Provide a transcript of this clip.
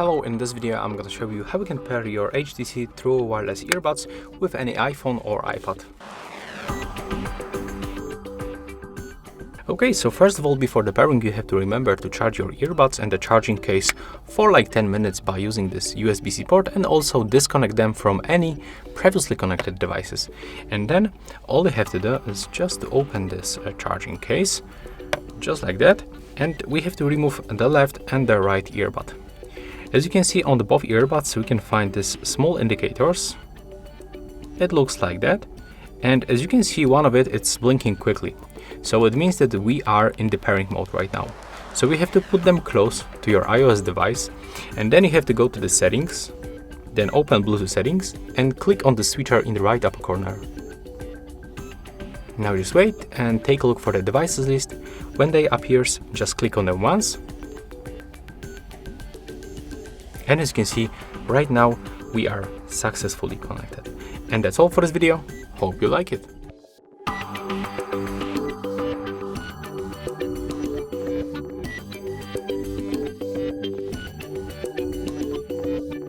Hello, in this video I'm gonna show you how you can pair your HTC True Wireless Earbuds with any iPhone or iPad. Okay, so first of all, before the pairing you have to remember to charge your earbuds and the charging case for like 10 minutes by using this USB-C port, and also disconnect them from any previously connected devices. And then all you have to do is just to open this charging case, just like that, and we have to remove the left and the right earbud. As you can see on the both earbuds, we can find these small indicators. It looks like that. And as you can see, one of it's blinking quickly. So it means that we are in the pairing mode right now. So we have to put them close to your iOS device, and then you have to go to the settings, then open Bluetooth settings and click on the switcher in the right upper corner. Now just wait and take a look for the devices list. When they appears, just click on them once. And as you can see, right now we are successfully connected. And that's all for this video. Hope you like it.